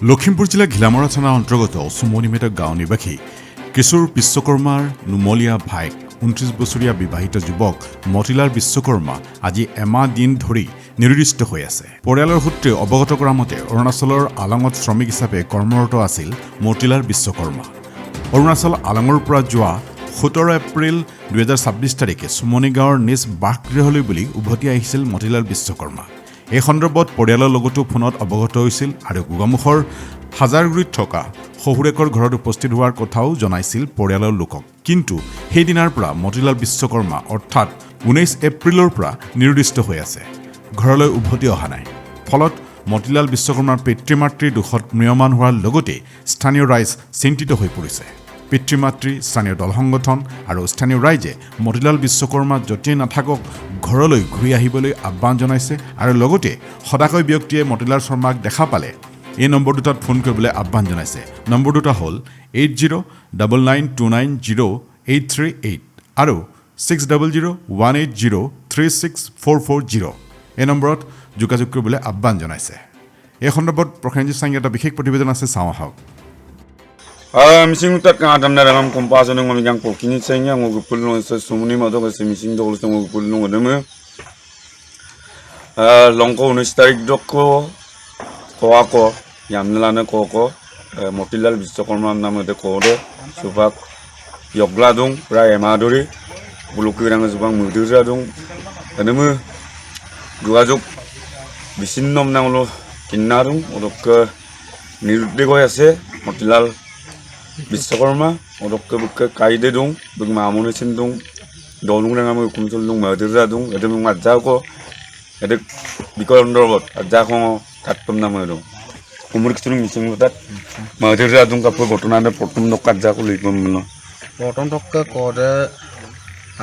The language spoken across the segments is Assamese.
লখিমপুৰ জিলা ঘিলামৰা থানাৰ অন্তৰ্গত চুমনিমেটৰ গাঁও নিবাসী কিশোৰ বিশ্বকৰ্মাৰ নুমলীয়া ভাইক 29 বছৰীয়া বিবাহিত যুৱক মতিলাল বিশ্বকৰ্মা আজি এমাহ দিন ধৰি নিৰুদ্দিষ্ট হৈ আছে। পৰিয়ালৰ সূত্ৰে অৱগত কৰা মতে অৰুণাচলৰ আলঙত শ্ৰমিক হিচাপে কৰ্মৰত আছিল মতিলাল বিশ্বকৰ্মা। অৰুণাচল আলঙৰ পৰা যোৱা 17 এপ্ৰিল 2026 তাৰিখে চুমনি গাঁৱৰ নিজ বাসগৃহলৈ বুলি উভতি আহিছিল মতিলাল বিশ্বকৰ্মা। এই সন্দৰ্ভত পৰিয়ালৰ লগতো ফোনত অৱগত হৈছিল আৰু গোগামুখৰ হাজাৰগুৰিত থকা শহুৰেকৰ ঘৰত উপস্থিত হোৱাৰ কথাও জনাইছিল পৰিয়ালৰ লোকক। কিন্তু সেইদিনাৰ পৰা মতিলাল বিশ্বকৰ্মা অৰ্থাৎ 19 এপ্ৰিলৰ পৰা নিৰুদ্দিষ্ট হৈ আছে, ঘৰলৈ উভতি অহা নাই। ফলত মতিলাল বিশ্বকৰ্মাৰ পিতৃ-মাতৃৰ দুখত ম্ৰিয়মান হোৱাৰ লগতে স্থানীয় ৰাইজ চিন্তিত হৈ পৰিছে। পিতৃ-মাতৃ, স্থানীয় দল সংগঠন আৰু স্থানীয় ৰাইজে মতিলাল বিশ্বকৰ্মা য'তেই নাথাকক ঘৰলৈ ঘূৰি আহিবলৈ আহ্বান জনাইছে আৰু লগতে সদাশয় ব্যক্তিয়ে মতিলাল শৰ্মাক দেখা পালে এই নম্বৰ দুটাত ফোন কৰিবলৈ আহ্বান জনাইছে। নম্বৰ দুটা হ'ল 8099290838 আৰু 600180364440। এই নম্বৰত যোগাযোগ কৰিবলৈ আহ্বান জনাইছে। এই সন্দৰ্ভত প্ৰসেনজিৎ চাংগীৰ এটা বিশেষ প্ৰতিবেদন আছে, চাওঁ আহক। Missing tak adam na ram kumpaso ng mga ko kinisanya ng gupulong sa sumuni mo to kasi missing do sa ng gupulong adamo longko no starik doko ko ako yamnala na ko Motilal Bistokorma namo de ko de subak yogladong pray maduri bulukirang subang muduradong adamo যোগাযোগ বিচ্ছিন্নম না হলো কিন্নারং ওদক নিরুদ্দেশ হৈ আছে মতিলাল বিশ্বকৰ্মা ওদক বুক কাইদে দং বুক মামুনিছিন দং দলুং নাম কুমচল দং মদুরা দং এদম মাজাকো এদক বিকল সন্দৰ্ভত আজাখন কাটপম নাম দং কুমুৰ কিছু মিছিং তাত মদুৰা দং কাপৰ ঘটনাতে প্ৰথম নকাত যাকো লিখম ন প্ৰথম টক্কা কৰে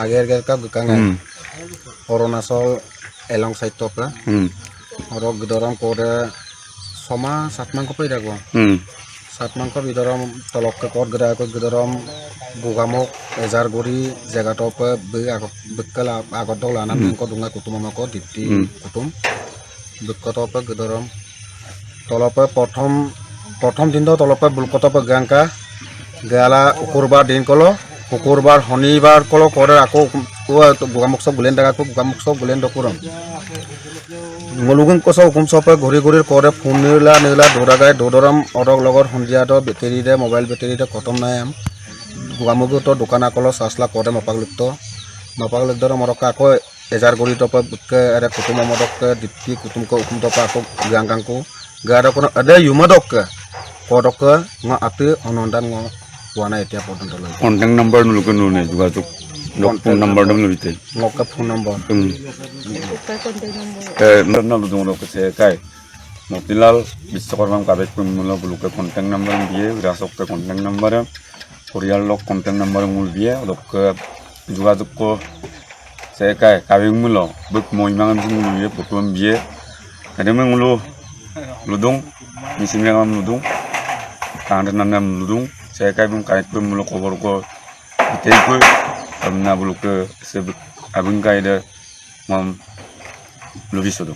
আগেৰ গেৰকা গকাঙে অৰুণাচল এলং সাইড টকা আৰু গদৰাম কৰে সমা 7 মাংক পই থাকো 7 মাংক বিদৰাম তলককে কত গদৰাম গোগামক এজাৰগুৰি জায়গাটপ বিকল আগত লানা মাংক দুঙা কুটুমক দিপ্তি কুটুম বিকটপ গদৰাম তলপ প্ৰথম দিন তলপ বুলকটপ গাংকা গেলা শুকুৰবাৰ দিন কলো শুকুৰবাৰ শনিবাৰ কলো কৰে আকৌ গোগামুখ সব গুলেন দাগা গোগামুখ সব গুলেন দকুৰম মলুগুন কস হুকুম সব ঘূৰি ঘূৰি কৰে ফোন নিলা দৌৰা দৌৰাম অৰক লগৰ সন্ধিয়াত বেটেৰী দে মোবাইল বেটেৰী দে খতম নাই আম গোগামুখত দোকান আকল চাচলা কৰে মপাকলিপ্ত মৰক আকৌ এজাৰগুৰি টপ এৰে কুটুম মদক দীপ্তি কুটুমক হুকুম টপ আকৌ গাংগাংকো গাড়ক এদে ইউমদক কদক আতি অনন্দান পোৱা নাই এতিয়া পৰ্যন্ত লৈ কন্টেক্ট নম্বৰ নুলুকে নুনে যোগাযোগ ফোন নম্বৰ দম লুইতে মোক phone number kai Motilal Bistokorma kabet pumulo buluke kontak number দিয়ে rasok kontak number Koreal lok kontak number mul দিয়ে dok যোগাযোগ ko saya kai kabeng mulo buk moi mangan mul দিয়ে potom দিয়ে adem mulo ludung misingam ludung kandanam ludung saya kai bung kait pumulo kobor ko itei ko amna buluke se abung kai de mom lubisodo